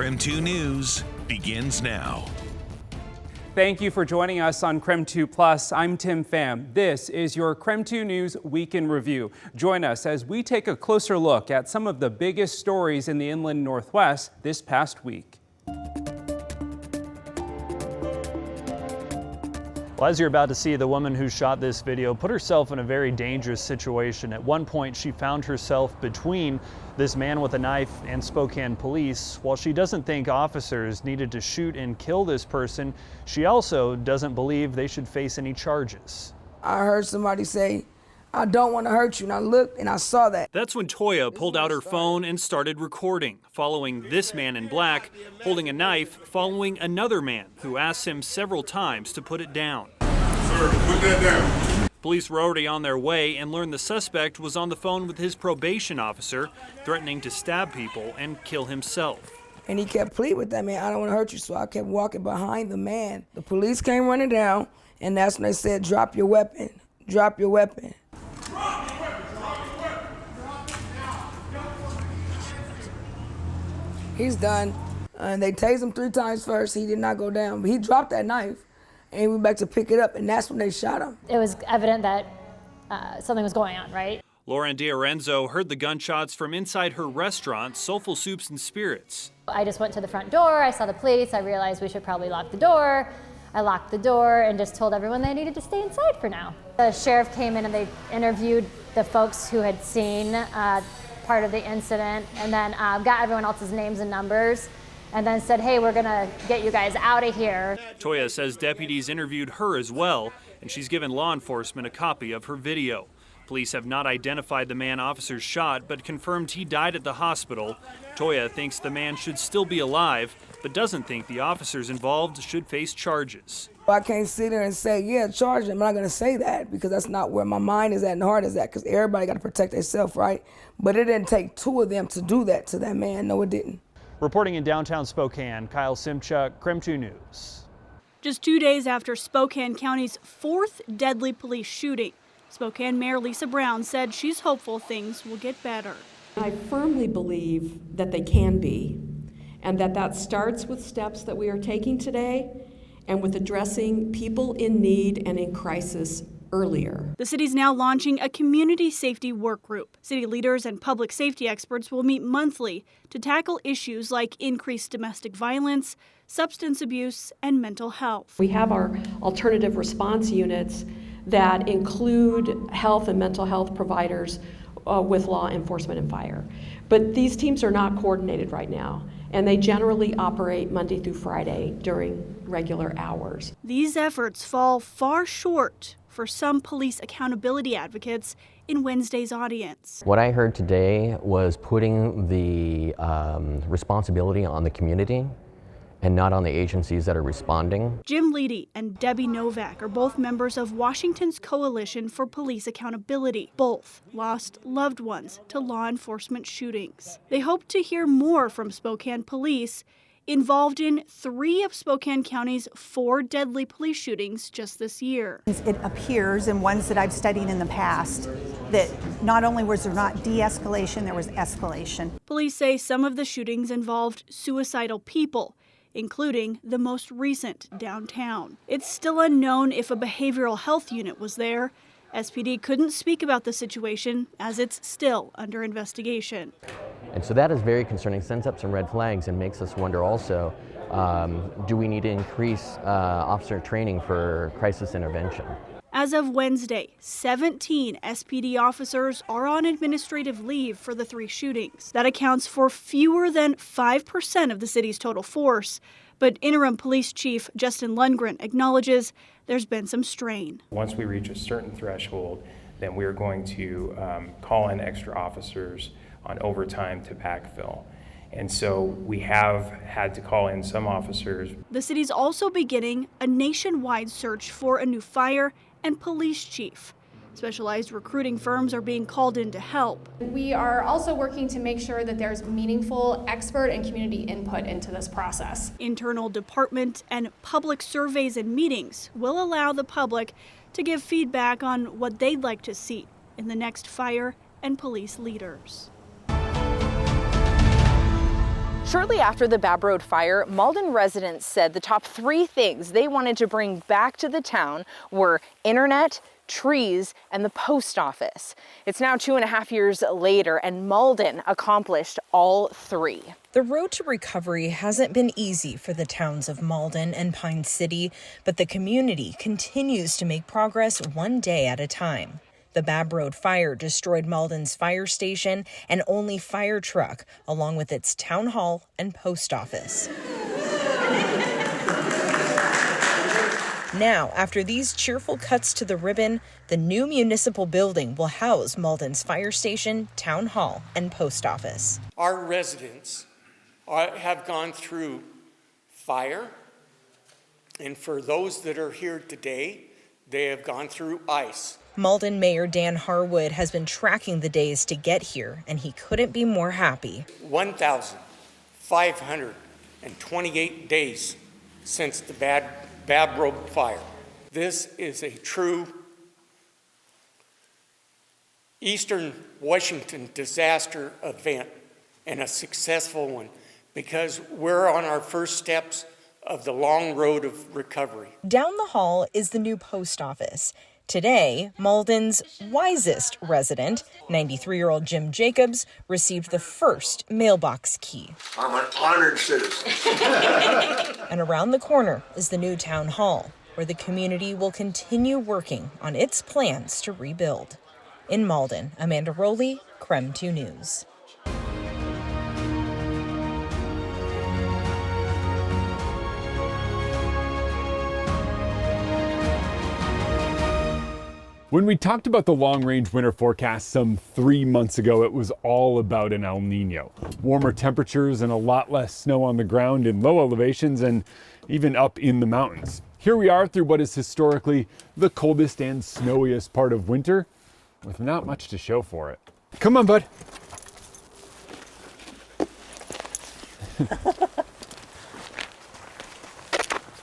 KREM 2 News begins now. Thank you for joining us on KREM 2 Plus. I'm Tim Pham. This is your KREM 2 News Week in Review. Join us as we take a closer look at some of the biggest stories in the Inland Northwest this past week. Well, as you're about to see, the woman who shot this video put herself in a very dangerous situation. At one point, she found herself between this man with a knife and Spokane police. While she doesn't think officers needed to shoot and kill this person, she also doesn't believe they should face any charges. I heard somebody say, "I don't want to hurt you," and I looked and I saw that. That's when Toya pulled out her phone and started recording, following this man in black holding a knife, following another man who asked him several times to put it down. Sir, put that down. Police were already on their way and learned the suspect was on the phone with his probation officer, threatening to stab people and kill himself. And he kept pleading with that man, "I don't want to hurt you," so I kept walking behind the man. The police came running down, and that's when they said, "Drop your weapon, drop your weapon." He's done. And they tased him 3 times first. He did not go down, but he dropped that knife and he went back to pick it up, and that's when they shot him. It was evident that something was going on, right? Lauren DiOrenzo heard the gunshots from inside her restaurant, Soulful Soups and Spirits. I just went to the front door, I saw the police, I realized we should probably lock the door. I locked the door and just told everyone they needed to stay inside for now. The sheriff came in and they interviewed the folks who had seen part of the incident, and then got everyone else's names and numbers, and then said, "Hey, we're gonna get you guys out of here." Toya says deputies interviewed her as well, and she's given law enforcement a copy of her video. Police have not identified the man officers shot, but confirmed he died at the hospital. Toya thinks the man should still be alive, but doesn't think the officers involved should face charges. I can't sit there and say, "Yeah, charge them." I'm not going to say that because that's not where my mind is at and heart is at, because everybody got to protect themselves, right? But it didn't take 2 of them to do that to that man. No, it didn't. Reporting in downtown Spokane, Kyle Simchuk, KREM 2 News. Just 2 days after Spokane County's 4th deadly police shooting, Spokane Mayor Lisa Brown said she's hopeful things will get better. I firmly believe that they can be, and that starts with steps that we are taking today and with addressing people in need and in crisis earlier. The city's now launching a community safety work group. City leaders and public safety experts will meet monthly to tackle issues like increased domestic violence, substance abuse, and mental health. We have our alternative response units that include health and mental health providers with law enforcement and fire. But these teams are not coordinated right now, and they generally operate Monday through Friday during regular hours. These efforts fall far short for some police accountability advocates in Wednesday's audience. What I heard today was putting the responsibility on the community and not on the agencies that are responding. Jim Leedy and Debbie Novak are both members of Washington's Coalition for Police Accountability. Both lost loved ones to law enforcement shootings. They hope to hear more from Spokane police involved in 3 of Spokane County's 4 deadly police shootings just this year. It appears in ones that I've studied in the past that not only was there not de-escalation, there was escalation. Police say some of the shootings involved suicidal people, including the most recent downtown. It's still unknown if a behavioral health unit was there. SPD couldn't speak about the situation as it's still under investigation. And so that is very concerning, sends up some red flags and makes us wonder also, do we need to increase officer training for crisis intervention? As of Wednesday, 17 SPD officers are on administrative leave for the 3 shootings. That accounts for fewer than 5% of the city's total force. But interim police chief Justin Longrange acknowledges there's been some strain. Once we reach a certain threshold, then we're going to call in extra officers on overtime to backfill. And so we have had to call in some officers. The city's also beginning a nationwide search for a new fire and police chief. Specialized recruiting firms are being called in to help. We are also working to make sure that there's meaningful expert and community input into this process. Internal department and public surveys and meetings will allow the public to give feedback on what they'd like to see in the next fire and police leaders. Shortly after the Babb Road fire, Malden residents said the top 3 things they wanted to bring back to the town were internet, trees, and the post office. It's now 2.5 years later, and Malden accomplished all 3. The road to recovery hasn't been easy for the towns of Malden and Pine City, but the community continues to make progress one day at a time. The Babb Road fire destroyed Malden's fire station and only fire truck, along with its town hall and post office. Now, after these cheerful cuts to the ribbon, the new municipal building will house Malden's fire station, town hall, and post office. Our residents have gone through fire, and for those that are here today, they have gone through ice. Malden Mayor Dan Harwood has been tracking the days to get here, and he couldn't be more happy. 1,528 days since the Babb Road fire. This is a true Eastern Washington disaster event, and a successful one, because we're on our first steps of the long road of recovery. Down the hall is the new post office. Today, Malden's wisest resident, 93-year-old Jim Jacobs, received the first mailbox key. I'm an honored citizen. And around the corner is the new town hall, where the community will continue working on its plans to rebuild. In Malden, Amanda Rowley, KREM 2 News. When we talked about the long-range winter forecast some 3 months ago, it was all about an El Nino. Warmer temperatures and a lot less snow on the ground in low elevations and even up in the mountains. Here we are through what is historically the coldest and snowiest part of winter, with not much to show for it. Come on, bud.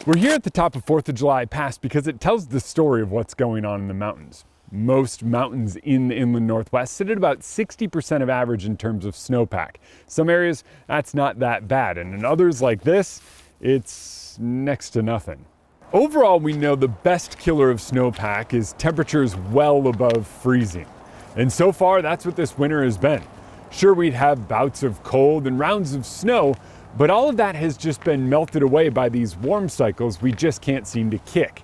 We're here at the top of 4th of July Pass because it tells the story of what's going on in the mountains. Most mountains in the inland Northwest sit at about 60% of average in terms of snowpack. Some areas, that's not that bad, and in others like this, it's next to nothing. Overall, we know the best killer of snowpack is temperatures well above freezing. And so far, that's what this winter has been. Sure, we'd have bouts of cold and rounds of snow, but all of that has just been melted away by these warm cycles we just can't seem to kick.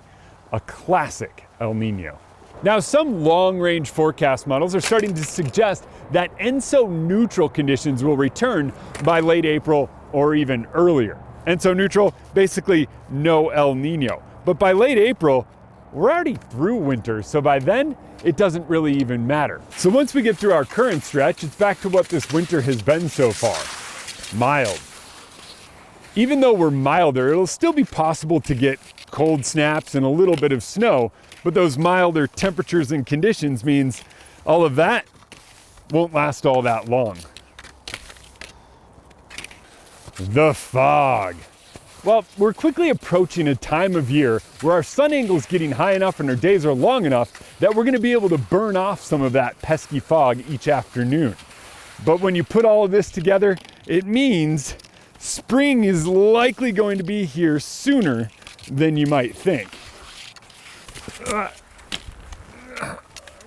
A classic El Nino. Now, some long-range forecast models are starting to suggest that ENSO neutral conditions will return by late April or even earlier. ENSO neutral, basically no El Nino. But by late April, we're already through winter, so by then, it doesn't really even matter. So once we get through our current stretch, it's back to what this winter has been so far. Mild. Even though we're milder, it'll still be possible to get cold snaps and a little bit of snow, but those milder temperatures and conditions means all of that won't last all that long. The fog. Well, we're quickly approaching a time of year where our sun angle is getting high enough and our days are long enough that we're going to be able to burn off some of that pesky fog each afternoon. But when you put all of this together, it means spring is likely going to be here sooner than you might think.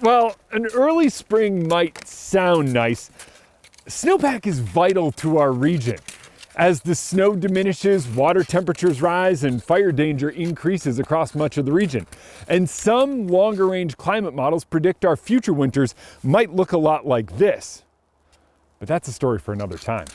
Well, an early spring might sound nice. Snowpack is vital to our region. As the snow diminishes, water temperatures rise, and fire danger increases across much of the region. And some longer range climate models predict our future winters might look a lot like this. But that's a story for another time.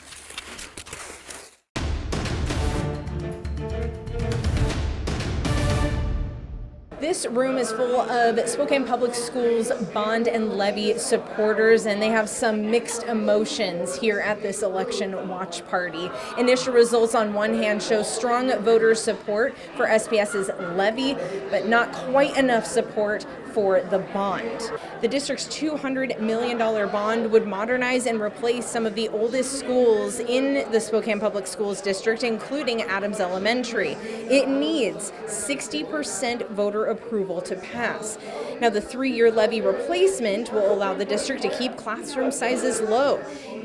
This room is full of Spokane Public Schools bond and levy supporters, and they have some mixed emotions here at this election watch party. Initial results on one hand show strong voter support for SPS's levy, but not quite enough support for the bond. The district's $200 million bond would modernize and replace some of the oldest schools in the Spokane Public Schools district, including Adams Elementary. It needs 60% voter approval to pass. Now, the 3-year levy replacement will allow the district to keep classroom sizes low,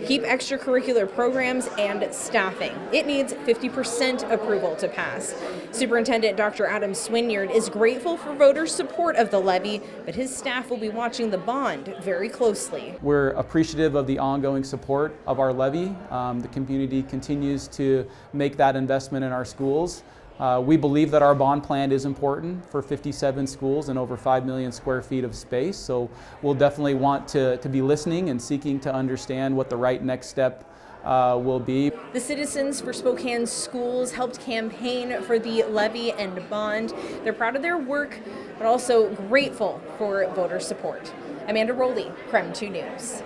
keep extracurricular programs and staffing. It needs 50% approval to pass. Superintendent Dr. Adam Swinyard is grateful for voter support of the levy, but his staff will be watching the bond very closely. We're appreciative of the ongoing support of our levy. The community continues to make that investment in our schools. We believe that our bond plan is important for 57 schools and over 5 million square feet of space, so we'll definitely want to be listening and seeking to understand what the right next step will be. The Citizens for Spokane Schools helped campaign for the levy and bond. They're proud of their work, but also grateful for voter support. Amanda Rowley, KREM 2 News.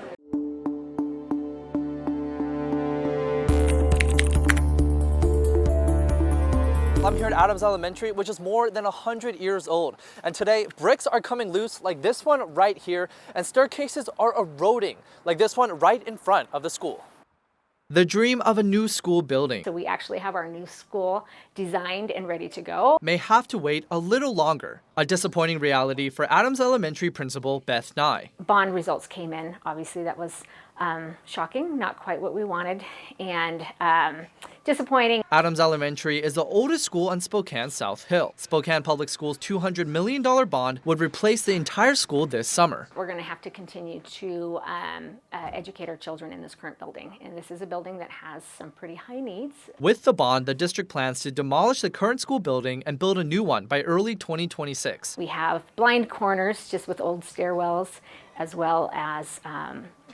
I'm here at Adams Elementary, which is more than 100 years old. And today, bricks are coming loose like this one right here, and staircases are eroding like this one right in front of the school. The dream of a new school building. So we actually have our new school designed and ready to go. May have to wait a little longer. A disappointing reality for Adams Elementary principal Beth Nye. Bond results came in. Obviously that was shocking, not quite what we wanted, and disappointing. Adams Elementary is the oldest school on Spokane South Hill. Spokane Public Schools' $200 million bond would replace the entire school this summer. We're going to have to continue to educate our children in this current building, and this is a building that has some pretty high needs. With the bond, the district plans to demolish the current school building and build a new one by early 2026. We have blind corners just with old stairwells, as well as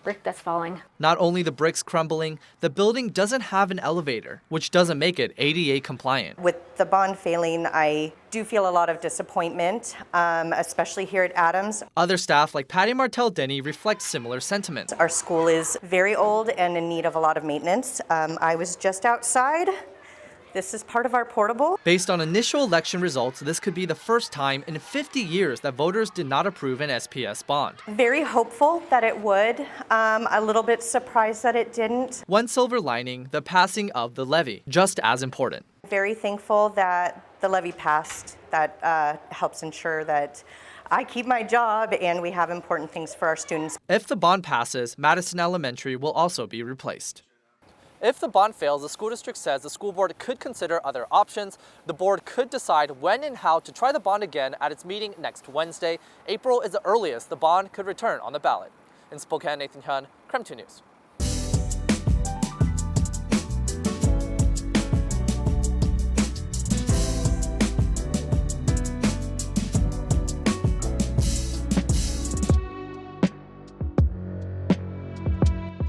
brick that's falling. Not only the bricks crumbling, the building doesn't have an elevator, which doesn't make it ADA compliant. With the bond failing, I do feel a lot of disappointment, especially here at Adams. Other staff like Patty Martel-Denny reflect similar sentiments. Our school is very old and in need of a lot of maintenance. I was just outside. This is part of our portable. Based on initial election results, this could be the first time in 50 years that voters did not approve an SPS bond. Very hopeful that it would. A little bit surprised that it didn't. One silver lining, the passing of the levy, just as important. Very thankful that the levy passed. That helps ensure that I keep my job and we have important things for our students. If the bond passes, Madison Elementary will also be replaced. If the bond fails, the school district says the school board could consider other options. The board could decide when and how to try the bond again at its meeting next Wednesday. April is the earliest the bond could return on the ballot. In Spokane, Nathan Hyun, KREM 2 News.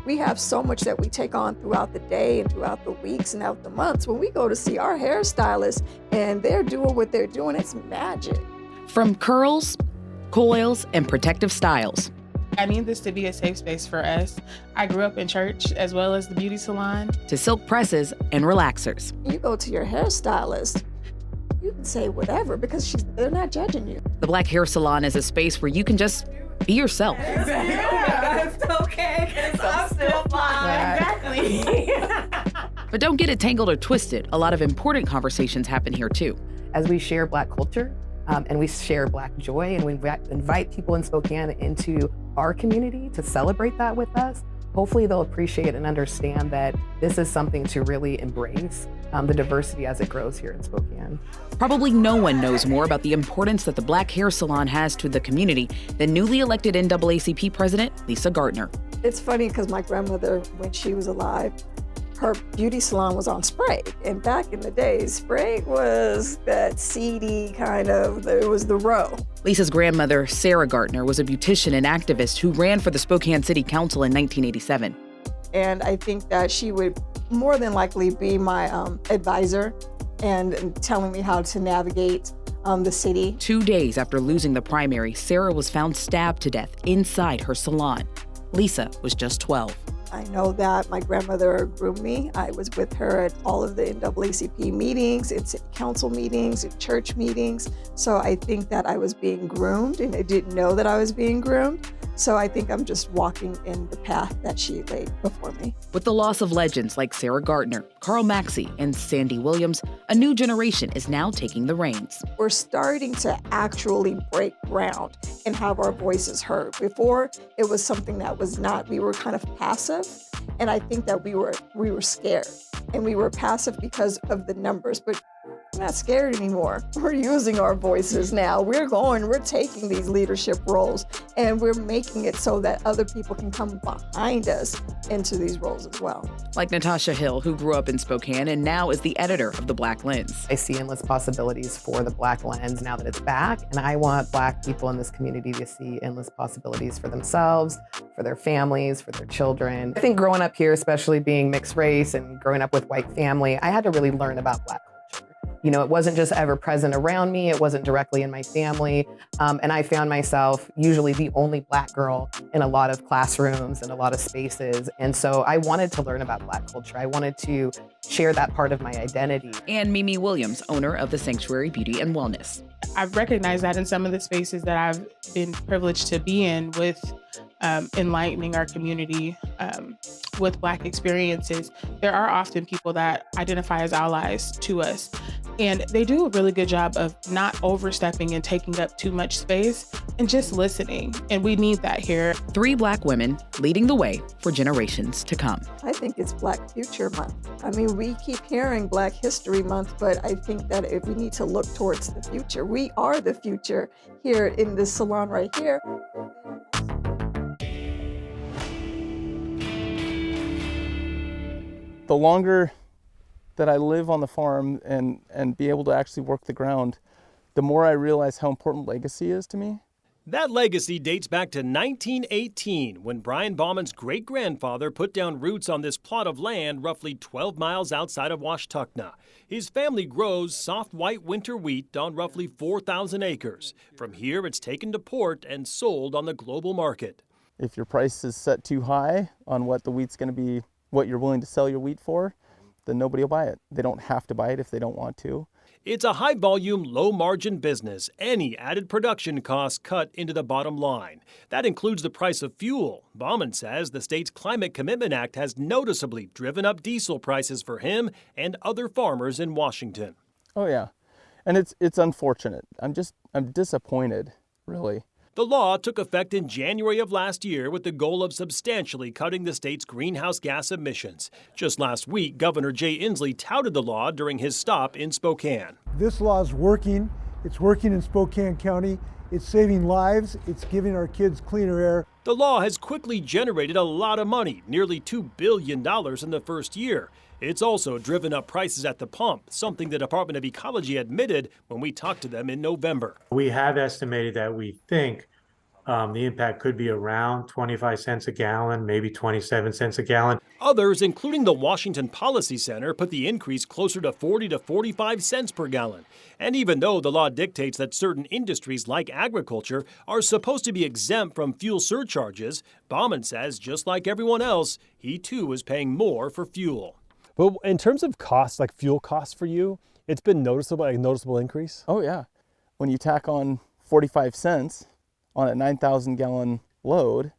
We have so much that we take on throughout the day and throughout the weeks and out the months. When we go to see our hairstylist and they're doing what they're doing, it's magic. From curls, coils, and protective styles. I need this to be a safe space for us. I grew up in church as well as the beauty salon. To silk presses and relaxers. You go to your hairstylist, you can say whatever because they're not judging you. The Black Hair Salon is a space where you can just be yourself. Yeah, it's okay, because I'm still fine. Exactly. But don't get it tangled or twisted. A lot of important conversations happen here too. As we share Black culture and we share Black joy and we invite people in Spokane into our community to celebrate that with us, hopefully they'll appreciate and understand that this is something to really embrace, the diversity as it grows here in Spokane. Probably no one knows more about the importance that the Black Hair Salon has to the community than newly elected NAACP President Lisa Gardner. It's funny because my grandmother, when she was alive, her beauty salon was on Sprague. And back in the day, Sprague was that seedy kind of, it was the row. Lisa's grandmother, Sarah Gardner, was a beautician and activist who ran for the Spokane City Council in 1987. And I think that she would more than likely be my advisor and telling me how to navigate the city. 2 days after losing the primary, Sarah was found stabbed to death inside her salon. Lisa was just 12. I know that my grandmother groomed me. I was with her at all of the NAACP meetings, in city council meetings, in church meetings. So I think that I was being groomed, and I didn't know that I was being groomed. So I think I'm just walking in the path that she laid before me. With the loss of legends like Sarah Gardner, Carl Maxey, and Sandy Williams, a new generation is now taking the reins. We're starting to actually break ground and have our voices heard. Before, it was something that was not, we were kind of passive. And I think that we were scared, and we were passive because of the numbers, but we're not scared anymore. We're using our voices now. We're taking these leadership roles, and we're making it so that other people can come behind us into these roles as well. Like Natasha Hill, who grew up in Spokane and now is the editor of The Black Lens. I see endless possibilities for The Black Lens now that it's back, and I want Black people in this community to see endless possibilities for themselves, for their families, for their children. I think growing up here, especially being mixed race and growing up with white family, I had to really learn about Black culture. You know, it wasn't just ever present around me, it wasn't directly in my family, and I found myself usually the only Black girl in a lot of classrooms and a lot of spaces, and so I wanted to learn about Black culture. I wanted to share that part of my identity. And Mimi Williams, owner of the Sanctuary Beauty and Wellness. I've recognized that in some of the spaces that I've been privileged to be in with enlightening our community with Black experiences, there are often people that identify as allies to us. And they do a really good job of not overstepping and taking up too much space and just listening. And we need that here. 3 Black women leading the way for generations to come. I think it's Black Future Month. I mean, we keep hearing Black History Month, but I think that if we need to look towards the future, we are the future here in this salon right here. The longer that I live on the farm and be able to actually work the ground, the more I realize how important legacy is to me. That legacy dates back to 1918, when Brian Bauman's great-grandfather put down roots on this plot of land roughly 12 miles outside of Washtenaw. His family grows soft white winter wheat on roughly 4,000 acres. From here, it's taken to port and sold on the global market. If your price is set too high on what the wheat's going to be, what you're willing to sell your wheat for, then nobody will buy it. They don't have to buy it if they don't want to. It's a high-volume, low-margin business. Any added production costs cut into the bottom line. That includes the price of fuel. Bauman says the state's Climate Commitment Act has noticeably driven up diesel prices for him and other farmers in Washington. Oh yeah, and it's unfortunate. I'm disappointed, really. The law took effect in January of last year with the goal of substantially cutting the state's greenhouse gas emissions. Just last week, Governor Jay Inslee touted the law during his stop in Spokane. This law is working. It's working in Spokane County. It's saving lives. It's giving our kids cleaner air. The law has quickly generated a lot of money, nearly $2 billion in the first year. It's also driven up prices at the pump, something the Department of Ecology admitted when we talked to them in November. We have estimated that we think the impact could be around 25 cents a gallon, maybe 27 cents a gallon. Others, including the Washington Policy Center, put the increase closer to 40 to 45 cents per gallon. And even though the law dictates that certain industries like agriculture are supposed to be exempt from fuel surcharges, Bauman says, just like everyone else, he too is paying more for fuel. But in terms of costs, like fuel costs for you, it's been noticeable, like a noticeable increase? Oh yeah. When you tack on 45 cents on a 9,000 gallon load,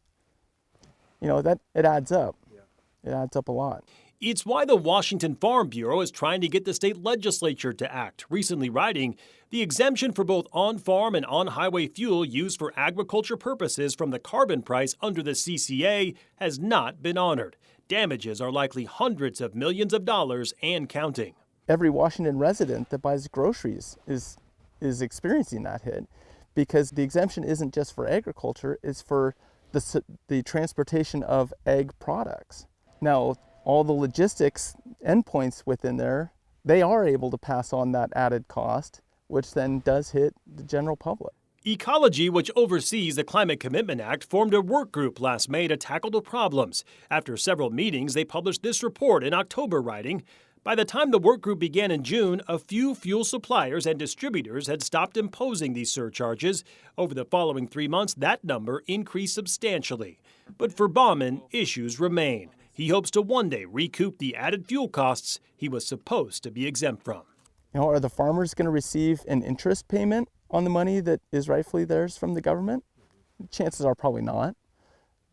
you know, that it adds up. It adds up a lot. It's why the Washington Farm Bureau is trying to get the state legislature to act, recently writing, the exemption for both on-farm and on-highway fuel used for agriculture purposes from the carbon price under the CCA has not been honored. Damages are likely hundreds of millions of dollars and counting. Every Washington resident that buys groceries is experiencing that hit, because the exemption isn't just for agriculture, it's for the transportation of egg products. Now, all the logistics endpoints within there, they are able to pass on that added cost, which then does hit the general public. Ecology, which oversees the Climate Commitment Act, formed a work group last May to tackle the problems. After several meetings, they published this report in October, writing, by the time the work group began in June, a few fuel suppliers and distributors had stopped imposing these surcharges. Over the following 3 months, that number increased substantially. But for Bauman, issues remain. He hopes to one day recoup the added fuel costs he was supposed to be exempt from. Are the farmers going to receive an interest payment on the money that is rightfully theirs from the government? Chances are probably not,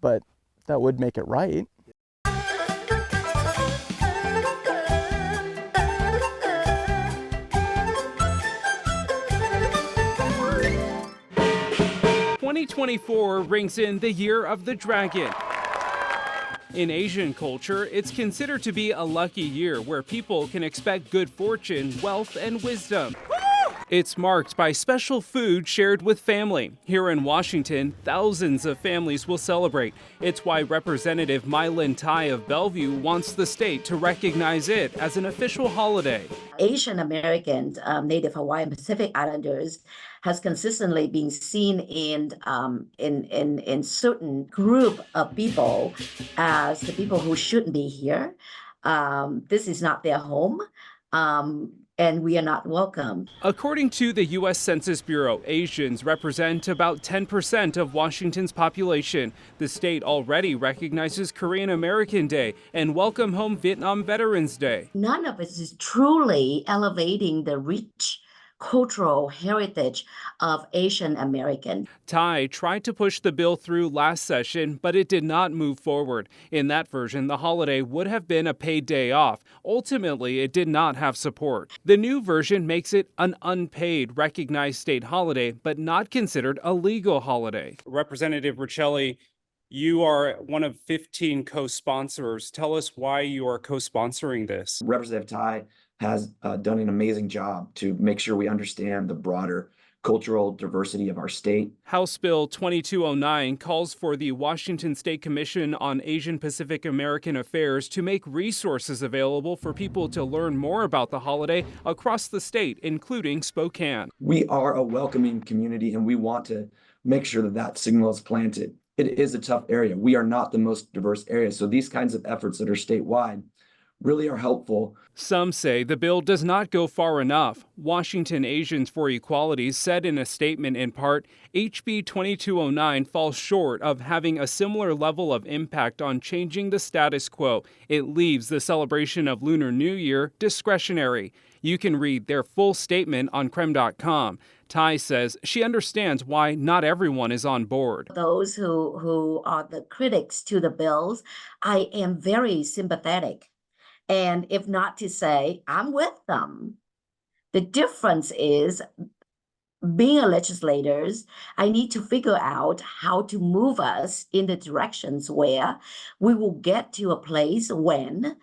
but that would make it right. "2024 rings in the year of the dragon. In Asian culture, it's considered to be a lucky year where people can expect good fortune, wealth, and wisdom. It's marked by special food shared with family. Here in Washington, thousands of families will celebrate. It's why Representative Mylin Tai of Bellevue wants the state to recognize it as an official holiday. Asian Americans, Native Hawaiian Pacific Islanders, has consistently been seen in certain group of people as the people who shouldn't be here. This is not their home. And we are not welcome. According to the U.S. Census Bureau, Asians represent about 10% of Washington's population. The state already recognizes Korean American Day and Welcome Home Vietnam Veterans Day. None of us is truly elevating the rich cultural heritage of Asian American. Tai tried to push the bill through last session, but it did not move forward. In that version, the holiday would have been a paid day off. Ultimately, it did not have support. The new version makes it an unpaid, recognized state holiday, but not considered a legal holiday. Representative Riccelli, you are one of 15 co-sponsors. Tell us why you are co-sponsoring this. Representative Tai has done an amazing job to make sure we understand the broader cultural diversity of our state. House Bill 2209 calls for the Washington State Commission on Asian Pacific American Affairs to make resources available for people to learn more about the holiday across the state, including Spokane. We are a welcoming community, and we want to make sure that that signal is planted. It is a tough area. We are not the most diverse area, so these kinds of efforts that are statewide really are helpful. Some say the bill does not go far enough. Washington Asians for Equality said in a statement in part, HB 2209 falls short of having a similar level of impact on changing the status quo. It leaves the celebration of Lunar New Year discretionary. You can read their full statement on KREM.com. Tai says she understands why not everyone is on board. Those who are the critics to the bills, I am very sympathetic. And if not to say, I'm with them. The difference is, being a legislator, I need to figure out how to move us in the directions where we will get to a place when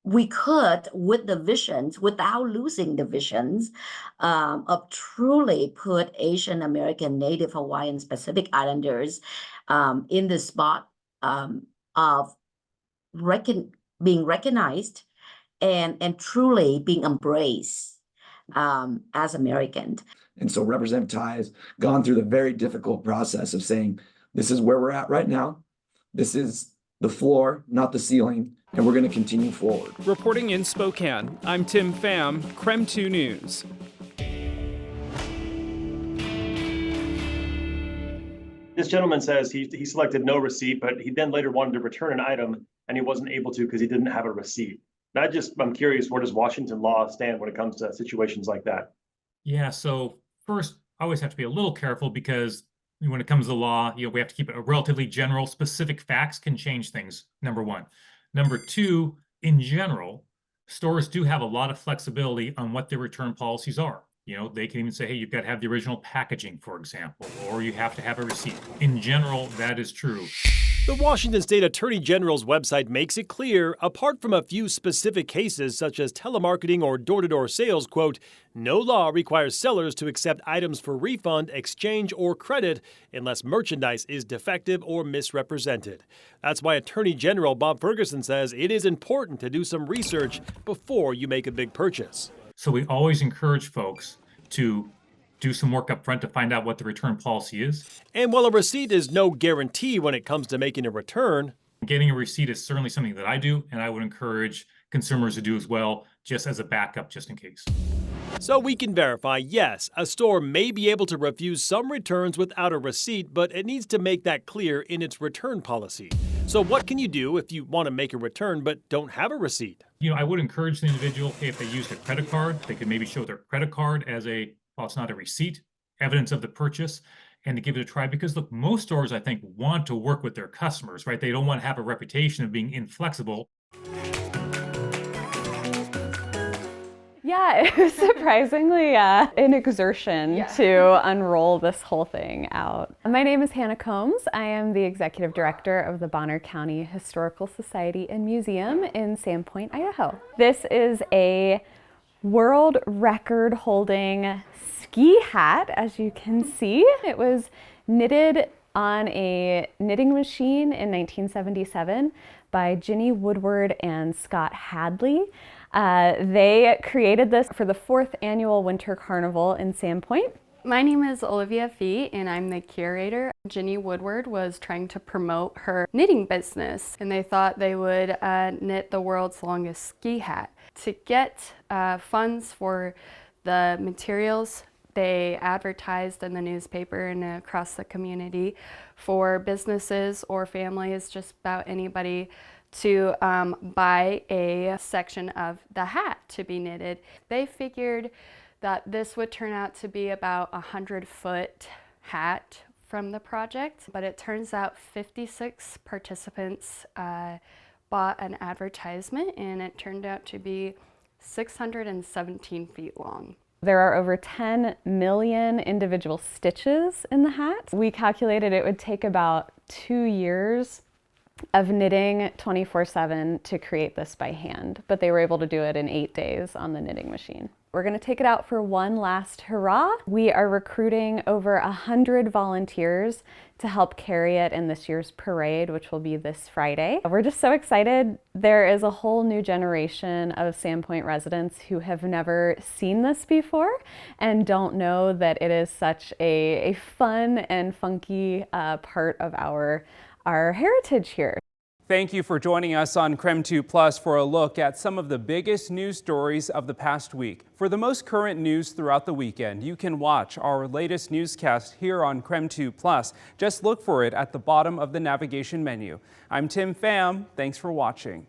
we could, with the visions, without losing the visions, of truly put Asian American, Native Hawaiian, Pacific Islanders in the spot of being recognized and truly being embraced as Americans. And so Representative Tai has gone through the very difficult process of saying, this is where we're at right now. This is the floor, not the ceiling, and we're going to continue forward. Reporting in Spokane, I'm Tim Pham, KREM 2 News. This gentleman says he selected no receipt, but he then later wanted to return an item and he wasn't able to because he didn't have a receipt. And I'm curious, where does Washington law stand when it comes to situations like that? Yeah, so first, I always have to be a little careful because when it comes to law, we have to keep it a relatively general. Specific facts can change things, number one. Number two, in general, stores do have a lot of flexibility on what their return policies are. They can even say, hey, you've got to have the original packaging, for example, or you have to have a receipt. In general, that is true. The Washington State Attorney General's website makes it clear, apart from a few specific cases such as telemarketing or door-to-door sales, quote, no law requires sellers to accept items for refund, exchange, or credit unless merchandise is defective or misrepresented. That's why Attorney General Bob Ferguson says it is important to do some research before you make a big purchase. So we always encourage folks to do some work up front to find out what the return policy is. And while a receipt is no guarantee when it comes to making a return, getting a receipt is certainly something that I do, and I would encourage consumers to do as well, just as a backup, just in case. So we can verify, yes, a store may be able to refuse some returns without a receipt, but it needs to make that clear in its return policy. So what can you do if you want to make a return but don't have a receipt? I would encourage the individual, if they used a credit card, they could maybe show their credit card as well, it's not a receipt, evidence of the purchase, and to give it a try. Because look, most stores, I think, want to work with their customers, right? They don't want to have a reputation of being inflexible. Yeah, it was surprisingly an exertion to unroll this whole thing out. My name is Hannah Combs. I am the executive director of the Bonner County Historical Society and Museum in Sandpoint, Idaho. This is a world record holding ski hat, as you can see. It was knitted on a knitting machine in 1977 by Ginny Woodward and Scott Hadley. They created this for the 4th annual Winter Carnival in Sandpoint. My name is Olivia Fee and I'm the curator. Ginny Woodward was trying to promote her knitting business and they thought they would knit the world's longest ski hat. To get funds for the materials, they advertised in the newspaper and across the community for businesses or families, just about anybody, to buy a section of the hat to be knitted. They figured that this would turn out to be about a 100-foot hat from the project, but it turns out 56 participants bought an advertisement and it turned out to be 617 feet long. There are over 10 million individual stitches in the hat. We calculated it would take about 2 years of knitting 24/7 to create this by hand, but they were able to do it in 8 days on the knitting machine. We're going to take it out for one last hurrah. We are recruiting over 100 volunteers to help carry it in this year's parade, which will be this Friday. We're just so excited. There is a whole new generation of Sandpoint residents who have never seen this before and don't know that it is such a fun and funky part of our heritage here. Thank you for joining us on KREM 2 Plus for a look at some of the biggest news stories of the past week. For the most current news throughout the weekend, you can watch our latest newscast here on KREM 2 Plus. Just look for it at the bottom of the navigation menu. I'm Tim Pham. Thanks for watching.